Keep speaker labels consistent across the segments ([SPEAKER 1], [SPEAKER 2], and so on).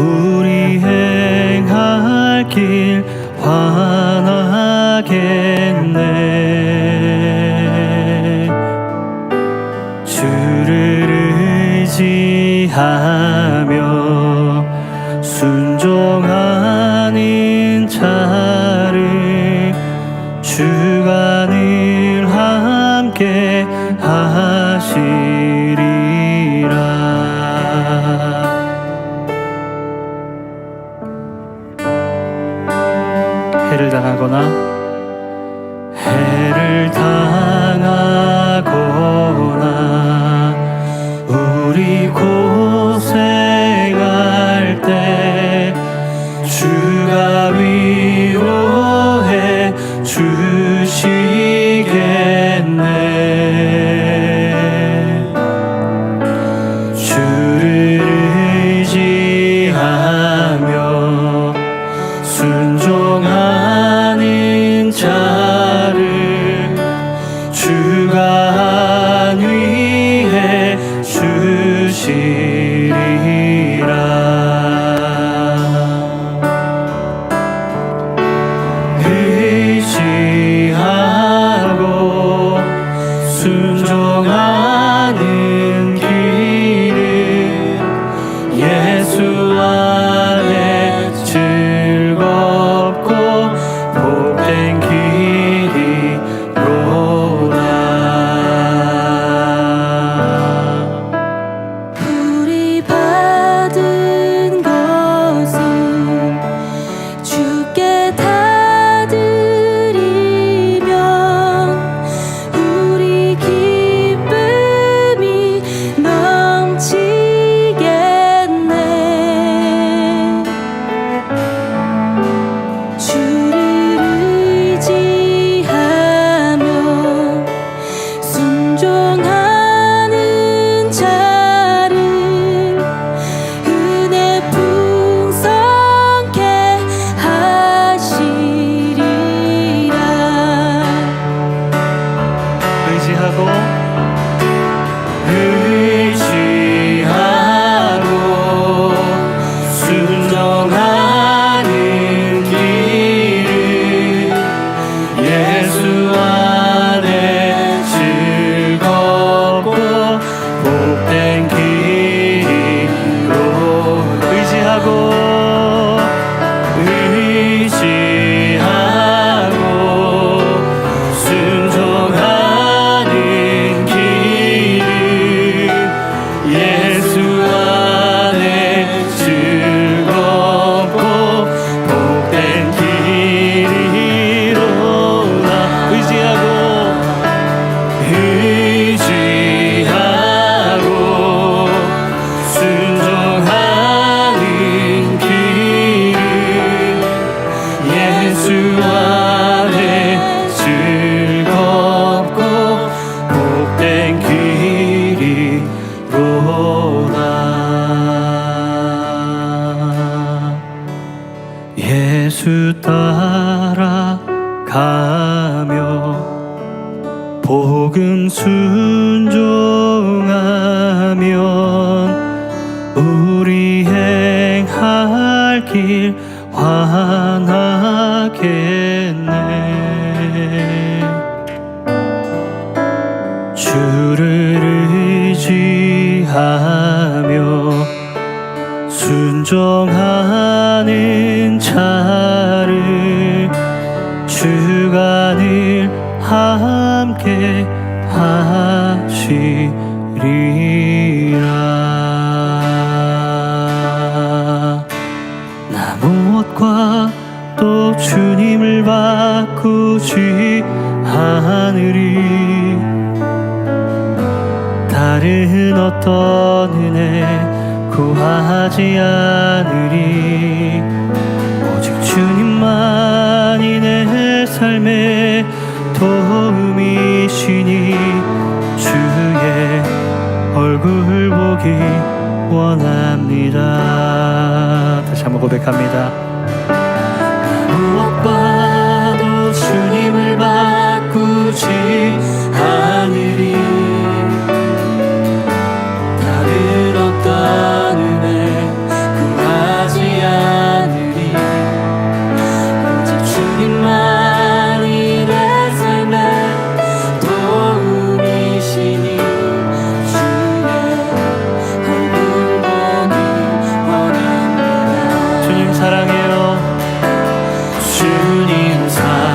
[SPEAKER 1] 우리 행할 길 환하겠네. 주를 의지하며 순종하는 자를 주가 늘 함께 하시리라. 해를 당하거나 우리 고생할 때 주가 위로해 주시겠네. 주를 의지하며 순종하는 자를 주가 안위해 주시리라. 의지하고 순종하는 길은 예수 안에 즐겁고 복된 길이로다.
[SPEAKER 2] 우리 받은 것은 주께 다 드리면 우리 기쁨이 넘치겠네. 주를 의지하며 순종하는 자를 은혜 풍성케 하시리라.
[SPEAKER 1] 의지하고 순종하는 길은 예수 안에 즐겁고 복된 길이로. 의지하고 순종하는 길은 예수 안에 즐겁고 복된 길이로다. 의지하고 순종하는 길은 예수 안에 즐겁고 복된 길이로다. 예수 따라가며 복음 순종하면 우리 행할 길 환하겠네. 주를 의지하며 순종하는 자를 주가 늘 함께 하시리라. 나 무엇과 또 주님을 바꾸지 않으리. 다른 어떤 은혜 구하지 않으리. 오직 주님만이 내 삶의 도움이시니 주의 얼굴 보기 원합니다. 다시 한번 고백합니다. 무엇과도 주님을 바꾸지 않으리. 다른 어떤 은혜 구하지 사랑해요. 주님 사랑해요.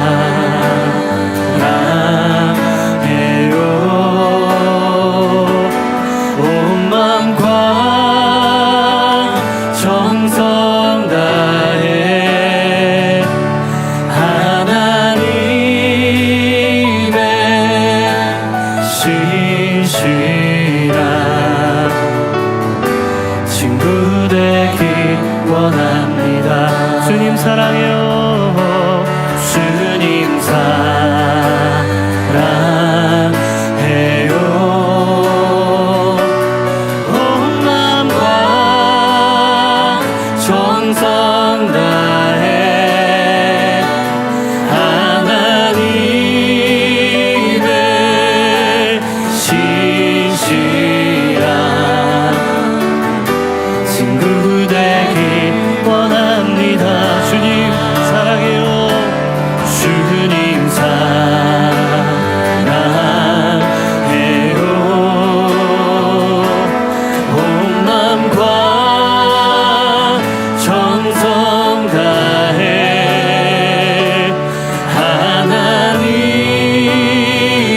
[SPEAKER 1] 온 맘과 정성 다해 하나님의 신실한 친구 되기 원합니다. 주님 사랑해요. 주님 사랑해요. 온 마음과 정성 다해 하나님의 신실한 친구 되기 원합니다. 주님 사랑해요. 주님 사랑해요. 온 맘과 정성 다해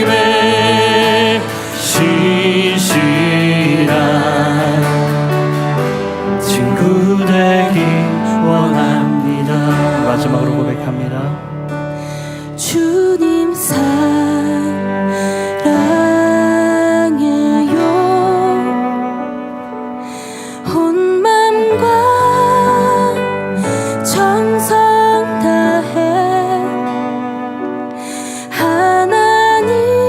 [SPEAKER 1] 하나님의 신실한 친구 되기 원합니다. 마지막으로 고백합니다.
[SPEAKER 2] 주님 사랑해요. 온 맘과 정성 다해 하나님의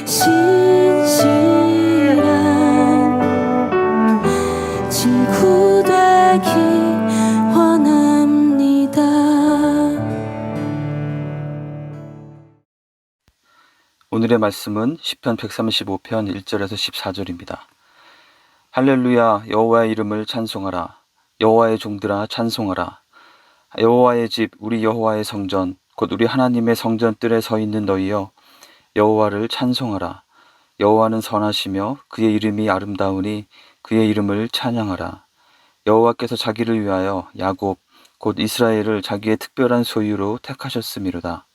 [SPEAKER 2] 신실한 친구 되기 원합니다.
[SPEAKER 3] 오늘의 말씀은 시편 135편 1절에서 14절입니다. 할렐루야, 여호와의 이름을 찬송하라. 여호와의 종들아 찬송하라. 여호와의 집, 우리 여호와의 성전, 곧 우리 하나님의 성전 뜰에 서 있는 너희여, 여호와를 찬송하라. 여호와는 선하시며 그의 이름이 아름다우니 그의 이름을 찬양하라. 여호와께서 자기를 위하여 야곱, 곧 이스라엘을 자기의 특별한 소유로 택하셨음이로다.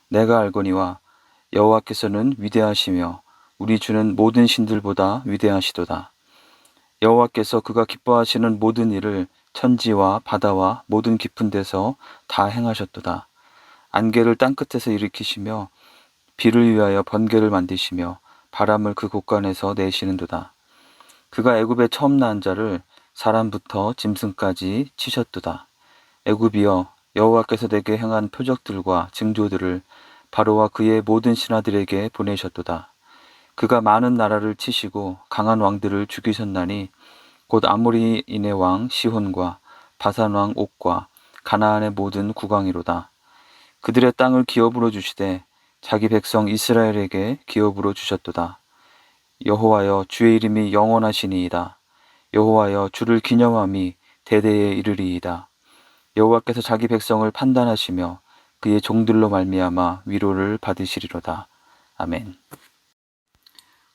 [SPEAKER 3] 내가 알거니와 여호와께서는 위대하시며 우리 주는 모든 신들보다 위대하시도다. 여호와께서 그가 기뻐하시는 모든 일을 천지와 바다와 모든 깊은 데서 다 행하셨도다. 안개를 땅끝에서 일으키시며 비를 위하여 번개를 만드시며 바람을 그 곳간에서 내시는도다. 그가 애굽에 처음 낳은 자를 사람부터 짐승까지 치셨도다. 애굽이여, 여호와께서 내게 행한 표적들과 징조들을 바로와 그의 모든 신하들에게 보내셨도다. 그가 많은 나라를 치시고 강한 왕들을 죽이셨나니 곧 아모리인의 왕 시혼과 바산 왕 옥과 가나안의 모든 국왕이로다. 그들의 땅을 기업으로 주시되 자기 백성 이스라엘에게 기업으로 주셨도다. 여호와여, 주의 이름이 영원하시니이다. 여호와여, 주를 기념함이 대대에 이르리이다. 여호와께서 자기 백성을 판단하시며 그의 종들로 말미암아 위로를 받으시리로다. 아멘.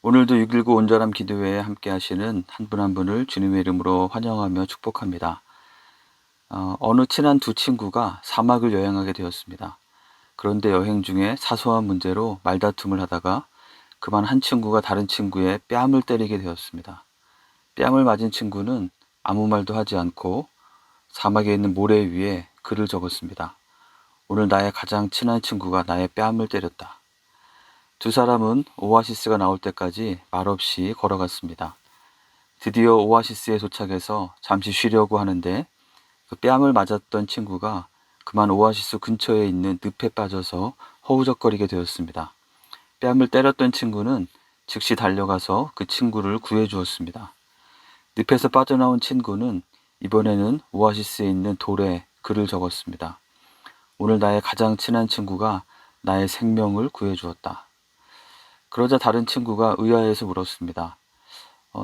[SPEAKER 3] 오늘도 6.19 온전함 기도회에 함께 하시는 한 분 한 분을 주님의 이름으로 환영하며 축복합니다. 어느 친한 두 친구가 사막을 여행하게 되었습니다. 그런데 여행 중에 사소한 문제로 말다툼을 하다가 그만 한 친구가 다른 친구의 뺨을 때리게 되었습니다. 뺨을 맞은 친구는 아무 말도 하지 않고 사막에 있는 모래 위에 글을 적었습니다. 오늘 나의 가장 친한 친구가 나의 뺨을 때렸다. 두 사람은 오아시스가 나올 때까지 말없이 걸어갔습니다. 드디어 오아시스에 도착해서 잠시 쉬려고 하는데 그 뺨을 맞았던 친구가 그만 오아시스 근처에 있는 늪에 빠져서 허우적거리게 되었습니다. 뺨을 때렸던 친구는 즉시 달려가서 그 친구를 구해주었습니다. 늪에서 빠져나온 친구는 이번에는 오아시스에 있는 돌에 글을 적었습니다. 오늘 나의 가장 친한 친구가 나의 생명을 구해주었다. 그러자 다른 친구가 의아해서 물었습니다.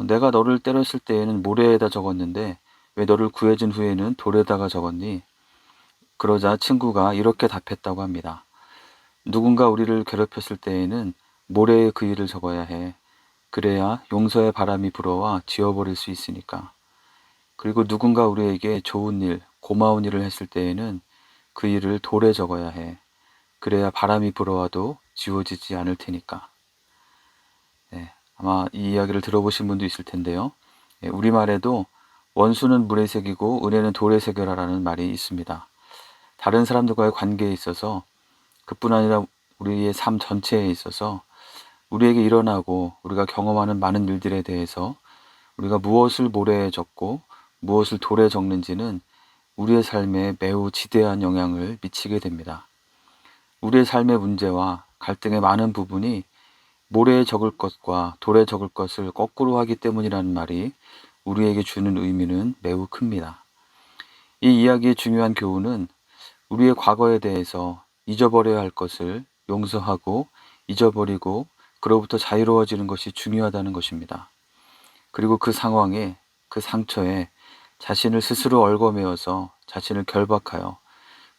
[SPEAKER 3] 내가 너를 때렸을 때에는 모래에다 적었는데 왜 너를 구해준 후에는 돌에다가 적었니? 그러자 친구가 이렇게 답했다고 합니다. 누군가 우리를 괴롭혔을 때에는 모래에 그 일을 적어야 해. 그래야 용서의 바람이 불어와 지워버릴 수 있으니까. 그리고 누군가 우리에게 좋은 일, 고마운 일을 했을 때에는 그 일을 돌에 적어야 해. 그래야 바람이 불어와도 지워지지 않을 테니까. 네, 아마 이 이야기를 들어보신 분도 있을 텐데요. 우리말에도 원수는 물에 새기고 은혜는 돌에 새겨라라는 말이 있습니다. 다른 사람들과의 관계에 있어서 그뿐 아니라 우리의 삶 전체에 있어서 우리에게 일어나고 우리가 경험하는 많은 일들에 대해서 우리가 무엇을 모래에 적고 무엇을 돌에 적는지는 우리의 삶에 매우 지대한 영향을 미치게 됩니다. 우리의 삶의 문제와 갈등의 많은 부분이 모래에 적을 것과 돌에 적을 것을 거꾸로 하기 때문이라는 말이 우리에게 주는 의미는 매우 큽니다. 이 이야기의 중요한 교훈은 우리의 과거에 대해서 잊어버려야 할 것을 용서하고 잊어버리고 그로부터 자유로워지는 것이 중요하다는 것입니다. 그리고 그 상황에, 그 상처에 자신을 스스로 얽어매어서 자신을 결박하여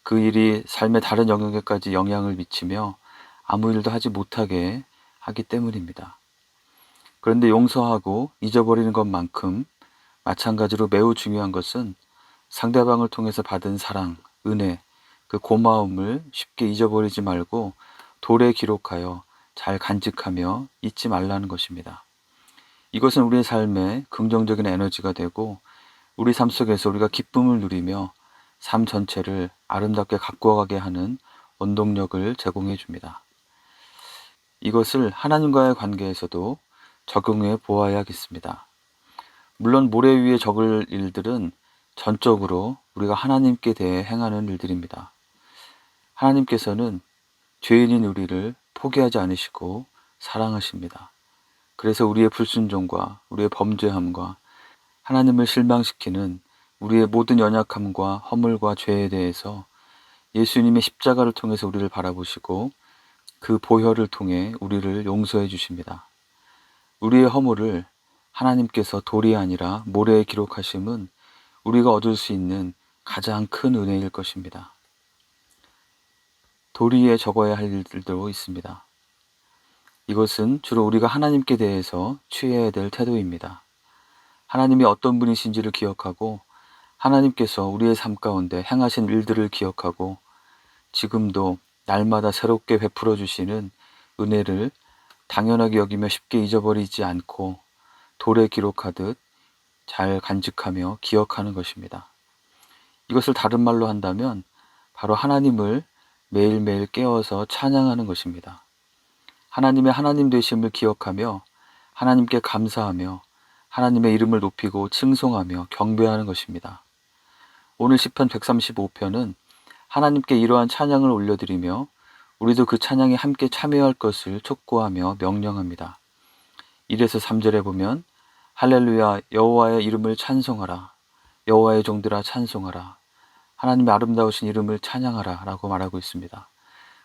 [SPEAKER 3] 그 일이 삶의 다른 영역에까지 영향을 미치며 아무 일도 하지 못하게 하기 때문입니다. 그런데 용서하고 잊어버리는 것만큼 마찬가지로 매우 중요한 것은 상대방을 통해서 받은 사랑, 은혜, 그 고마움을 쉽게 잊어버리지 말고 돌에 기록하여 잘 간직하며 잊지 말라는 것입니다. 이것은 우리의 삶에 긍정적인 에너지가 되고 우리 삶 속에서 우리가 기쁨을 누리며 삶 전체를 아름답게 가꾸어가게 하는 원동력을 제공해 줍니다. 이것을 하나님과의 관계에서도 적용해 보아야겠습니다. 물론 모래 위에 적을 일들은 전적으로 우리가 하나님께 대해 행하는 일들입니다. 하나님께서는 죄인인 우리를 포기하지 않으시고 사랑하십니다. 그래서 우리의 불순종과 우리의 범죄함과 하나님을 실망시키는 우리의 모든 연약함과 허물과 죄에 대해서 예수님의 십자가를 통해서 우리를 바라보시고 그 보혈을 통해 우리를 용서해 주십니다. 우리의 허물을 하나님께서 돌이 아니라 모래에 기록하심은 우리가 얻을 수 있는 가장 큰 은혜일 것입니다. 돌 위에 적어야 할 일들도 있습니다. 이것은 주로 우리가 하나님께 대해서 취해야 될 태도입니다. 하나님이 어떤 분이신지를 기억하고 하나님께서 우리의 삶 가운데 행하신 일들을 기억하고 지금도 날마다 새롭게 베풀어 주시는 은혜를 당연하게 여기며 쉽게 잊어버리지 않고 돌에 기록하듯 잘 간직하며 기억하는 것입니다. 이것을 다른 말로 한다면 바로 하나님을 매일매일 깨워서 찬양하는 것입니다. 하나님의 하나님 되심을 기억하며 하나님께 감사하며 하나님의 이름을 높이고 칭송하며 경배하는 것입니다. 오늘 시편 135편은 하나님께 이러한 찬양을 올려드리며 우리도 그 찬양에 함께 참여할 것을 촉구하며 명령합니다. 1에서 3절에 보면 할렐루야 여호와의 이름을 찬송하라 여호와의 종들아 찬송하라 하나님의 아름다우신 이름을 찬양하라 라고 말하고 있습니다.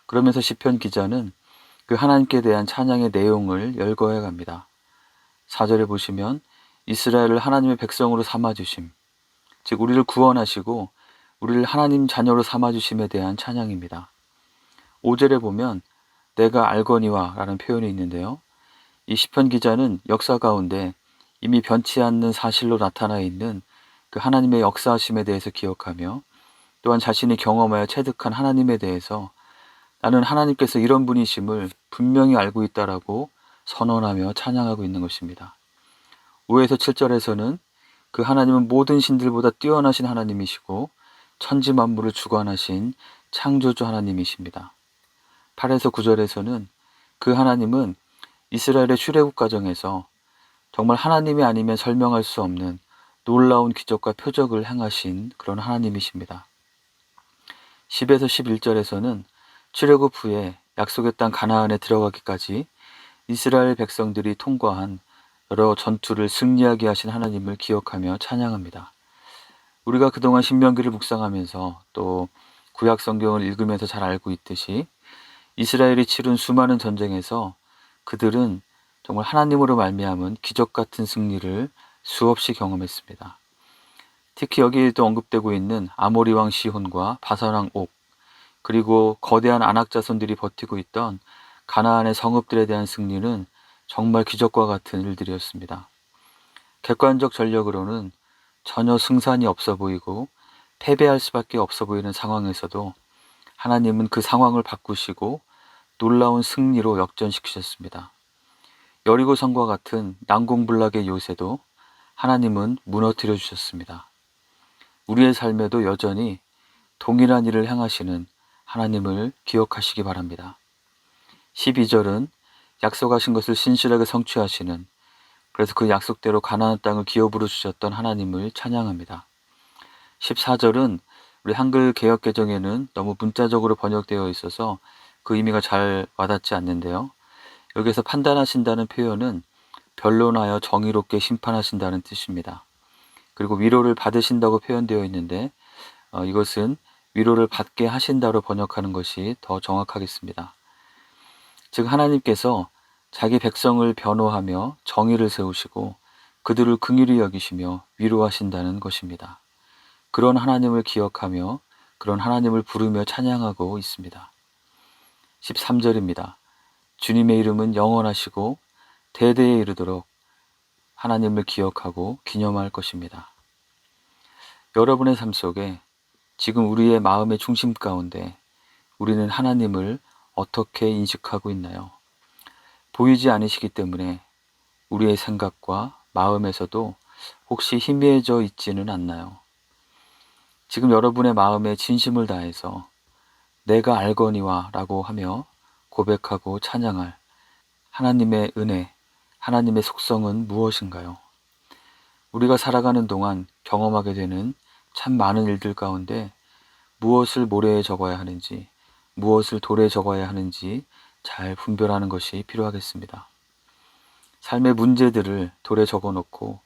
[SPEAKER 3] 그러면서 시편 기자는 그 하나님께 대한 찬양의 내용을 열거해 갑니다. 4절에 보시면 이스라엘을 하나님의 백성으로 삼아주심, 즉 우리를 구원하시고 우리를 하나님 자녀로 삼아주심에 대한 찬양입니다. 5절에 보면 내가 알거니와 라는 표현이 있는데요. 이 시편 기자는 역사 가운데 이미 변치 않는 사실로 나타나 있는 그 하나님의 역사하심에 대해서 기억하며 또한 자신이 경험하여 체득한 하나님에 대해서 나는 하나님께서 이런 분이심을 분명히 알고 있다라고 선언하며 찬양하고 있는 것입니다. 5에서 7절에서는 그 하나님은 모든 신들보다 뛰어나신 하나님이시고 천지 만물을 주관하신 창조주 하나님이십니다. 8에서 9절에서는 그 하나님은 이스라엘의 출애굽 과정에서 정말 하나님이 아니면 설명할 수 없는 놀라운 기적과 표적을 행하신 그런 하나님이십니다. 10에서 11절에서는 출애굽 후에 약속의 땅 가나안에 들어가기까지 이스라엘 백성들이 통과한 여러 전투를 승리하게 하신 하나님을 기억하며 찬양합니다. 우리가 그동안 신명기를 묵상하면서 또 구약 성경을 읽으면서 잘 알고 있듯이 이스라엘이 치른 수많은 전쟁에서 그들은 정말 하나님으로 말미암은 기적 같은 승리를 수없이 경험했습니다. 특히 여기에도 언급되고 있는 아모리 왕 시혼과 바산 왕 옥, 그리고 거대한 아낙 자손들이 버티고 있던 가나안의 성읍들에 대한 승리는 정말 기적과 같은 일들이었습니다. 객관적 전력으로는 전혀 승산이 없어 보이고 패배할 수밖에 없어 보이는 상황에서도 하나님은 그 상황을 바꾸시고 놀라운 승리로 역전시키셨습니다. 여리고성과 같은 난공불락의 요새도 하나님은 무너뜨려 주셨습니다. 우리의 삶에도 여전히 동일한 일을 행하시는 하나님을 기억하시기 바랍니다. 12절은 약속하신 것을 신실하게 성취하시는, 그래서 그 약속대로 가나안 땅을 기업으로 주셨던 하나님을 찬양합니다. 14절은 우리 한글 개역 개정에는 너무 문자적으로 번역되어 있어서 그 의미가 잘 와닿지 않는데요. 여기서 판단하신다는 표현은 변론하여 정의롭게 심판하신다는 뜻입니다. 그리고 위로를 받으신다고 표현되어 있는데 이것은 위로를 받게 하신다로 번역하는 것이 더 정확하겠습니다. 즉 하나님께서 자기 백성을 변호하며 정의를 세우시고 그들을 긍휼히 여기시며 위로하신다는 것입니다. 그런 하나님을 기억하며 그런 하나님을 부르며 찬양하고 있습니다. 13절입니다. 주님의 이름은 영원하시고 대대에 이르도록 하나님을 기억하고 기념할 것입니다. 여러분의 삶 속에 지금 우리의 마음의 중심 가운데 우리는 하나님을 어떻게 인식하고 있나요? 보이지 않으시기 때문에 우리의 생각과 마음에서도 혹시 희미해져 있지는 않나요? 지금 여러분의 마음에 진심을 다해서 내가 알거니와 라고 하며 고백하고 찬양할 하나님의 은혜, 하나님의 속성은 무엇인가요? 우리가 살아가는 동안 경험하게 되는 참 많은 일들 가운데 무엇을 모래에 적어야 하는지, 무엇을 돌에 적어야 하는지 잘 분별하는 것이 필요하겠습니다. 삶의 문제들을 돌에 적어 놓고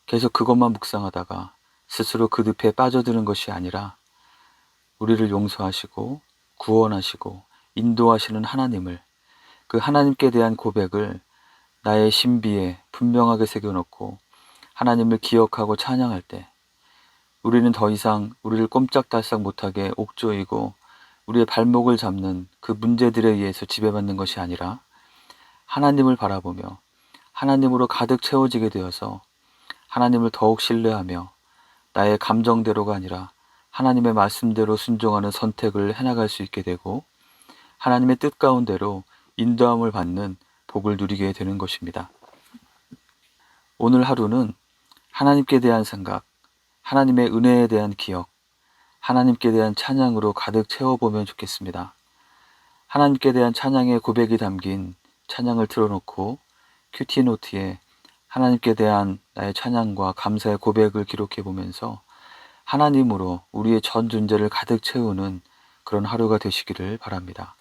[SPEAKER 3] 계속 그것만 묵상하다가 스스로 그 늪에 빠져드는 것이 아니라 우리를 용서하시고 구원하시고 인도하시는 하나님을, 그 하나님께 대한 고백을 나의 신비에 분명하게 새겨놓고 하나님을 기억하고 찬양할 때 우리는 더 이상 우리를 꼼짝달싹 못하게 옥조이고 우리의 발목을 잡는 그 문제들에 의해서 지배받는 것이 아니라 하나님을 바라보며 하나님으로 가득 채워지게 되어서 하나님을 더욱 신뢰하며 나의 감정대로가 아니라 하나님의 말씀대로 순종하는 선택을 해나갈 수 있게 되고 하나님의 뜻 가운데로 인도함을 받는 복을 누리게 되는 것입니다. 오늘 하루는 하나님께 대한 생각, 하나님의 은혜에 대한 기억, 하나님께 대한 찬양으로 가득 채워보면 좋겠습니다. 하나님께 대한 찬양의 고백이 담긴 찬양을 틀어놓고 큐티노트에 하나님께 대한 나의 찬양과 감사의 고백을 기록해 보면서 하나님으로 우리의 전 존재를 가득 채우는 그런 하루가 되시기를 바랍니다.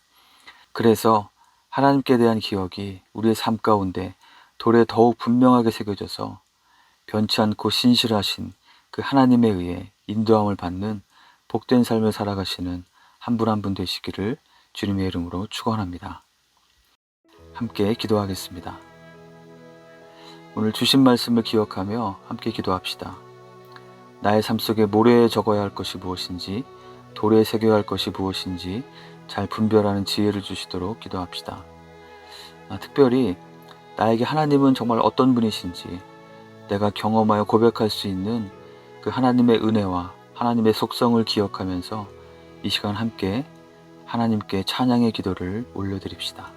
[SPEAKER 3] 그래서 하나님께 대한 기억이 우리의 삶 가운데 돌에 더욱 분명하게 새겨져서 변치 않고 신실하신 그 하나님에 의해 인도함을 받는 복된 삶을 살아가시는 한 분 한 분 되시기를 주님의 이름으로 축원합니다. 함께 기도하겠습니다. 오늘 주신 말씀을 기억하며 함께 기도합시다. 나의 삶 속에 모래에 적어야 할 것이 무엇인지, 돌에 새겨야 할 것이 무엇인지 잘 분별하는 지혜를 주시도록 기도합시다. 특별히 나에게 하나님은 정말 어떤 분이신지 내가 경험하여 고백할 수 있는 그 하나님의 은혜와 하나님의 속성을 기억하면서 이 시간 함께 하나님께 찬양의 기도를 올려드립시다.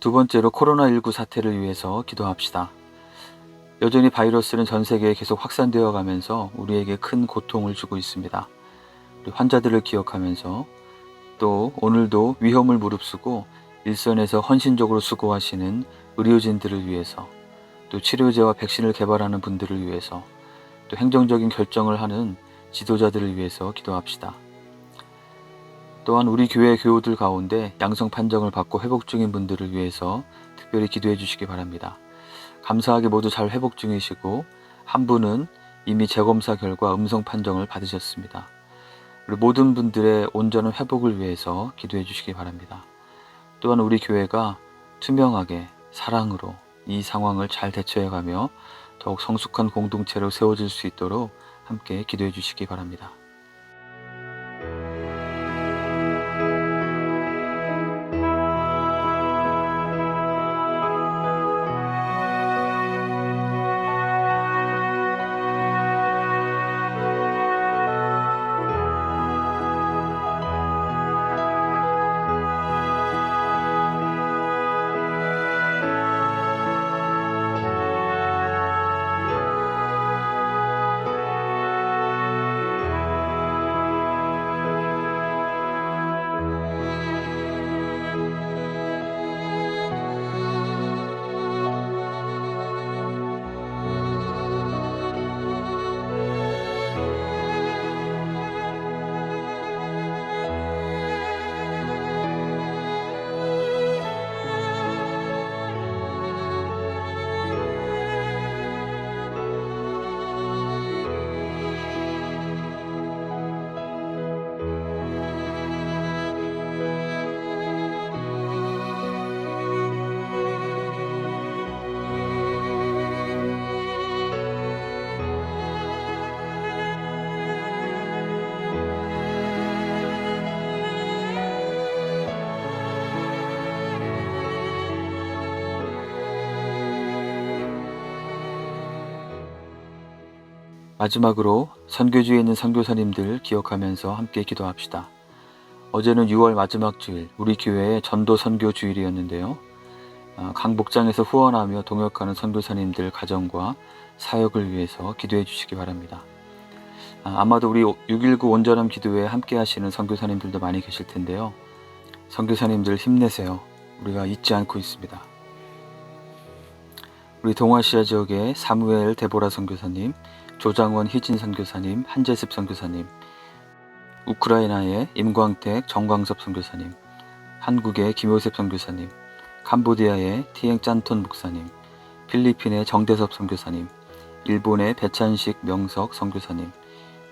[SPEAKER 3] 두 번째로 코로나19 사태를 위해서 기도합시다. 여전히 바이러스는 전 세계에 계속 확산되어 가면서 우리에게 큰 고통을 주고 있습니다. 우리 환자들을 기억하면서 또 오늘도 위험을 무릅쓰고 일선에서 헌신적으로 수고하시는 의료진들을 위해서, 또 치료제와 백신을 개발하는 분들을 위해서, 또 행정적인 결정을 하는 지도자들을 위해서 기도합시다. 또한 우리 교회 교우들 가운데 양성 판정을 받고 회복 중인 분들을 위해서 특별히 기도해 주시기 바랍니다. 감사하게 모두 잘 회복 중이시고 한 분은 이미 재검사 결과 음성 판정을 받으셨습니다. 우리 모든 분들의 온전한 회복을 위해서 기도해 주시기 바랍니다. 또한 우리 교회가 투명하게 사랑으로 이 상황을 잘 대처해가며 더욱 성숙한 공동체로 세워질 수 있도록 함께 기도해 주시기 바랍니다. 마지막으로 선교지에 있는 선교사님들 기억하면서 함께 기도합시다. 어제는 6월 마지막 주일, 우리 교회의 전도 선교 주일이었는데요. 각 목장에서 후원하며 동역하는 선교사님들 가정과 사역을 위해서 기도해 주시기 바랍니다. 아마도 우리 6.19 온전함 기도회에 함께 하시는 선교사님들도 많이 계실 텐데요. 선교사님들 힘내세요. 우리가 잊지 않고 있습니다. 우리 동아시아 지역의 사무엘 데보라 선교사님, 조장원 희진 선교사님, 한재습 선교사님, 우크라이나의 임광택 정광섭 선교사님, 한국의 김효셉 선교사님, 캄보디아의 티엥 짠톤 목사님, 필리핀의 정대섭 선교사님, 일본의 배찬식 명석 선교사님,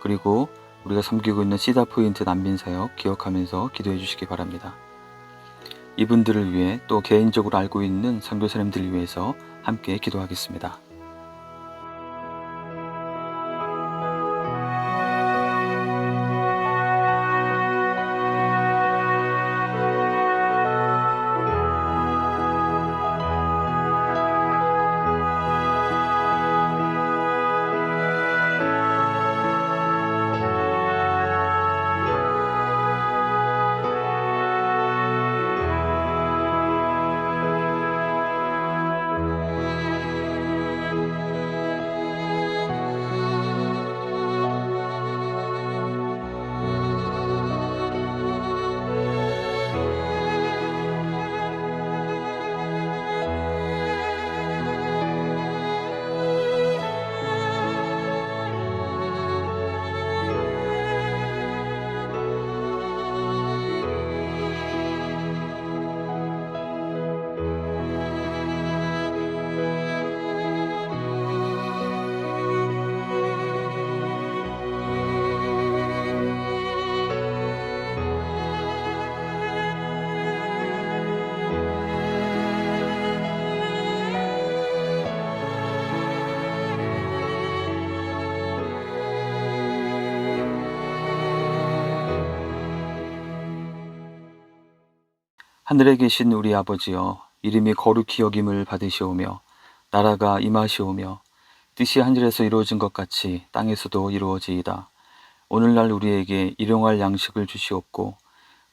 [SPEAKER 3] 그리고 우리가 섬기고 있는 시다포인트 난민사역 기억하면서 기도해 주시기 바랍니다. 이분들을 위해 또 개인적으로 알고 있는 선교사님들을 위해서 함께 기도하겠습니다. 하늘에 계신 우리 아버지여, 이름이 거룩히 여김을 받으시오며 나라가 임하시오며 뜻이 하늘에서 이루어진 것 같이 땅에서도 이루어지이다. 오늘날 우리에게 일용할 양식을 주시옵고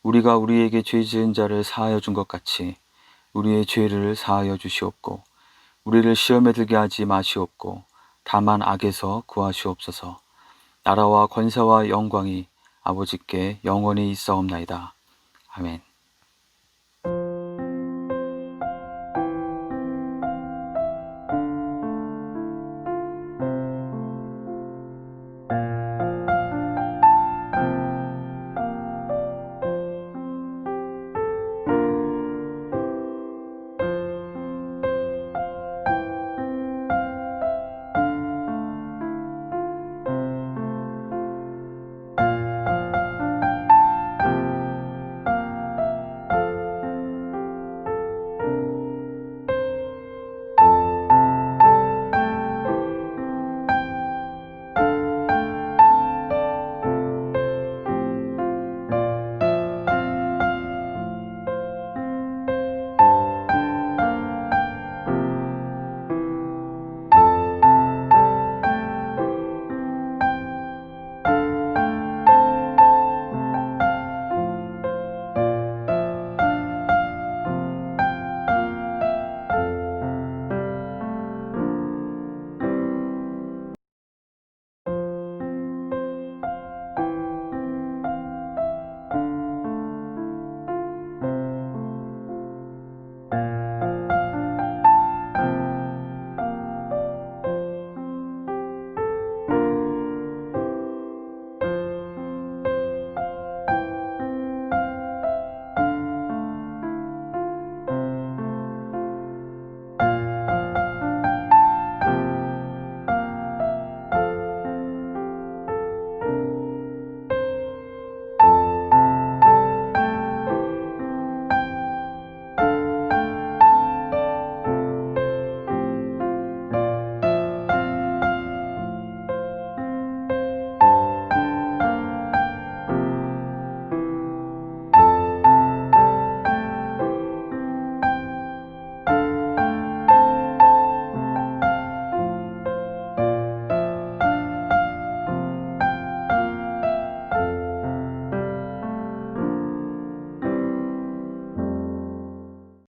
[SPEAKER 3] 우리가 우리에게 죄 지은 자를 사하여 준 것 같이 우리의 죄를 사하여 주시옵고 우리를 시험에 들게 하지 마시옵고 다만 악에서 구하시옵소서. 나라와 권세와 영광이 아버지께 영원히 있사옵나이다. 아멘.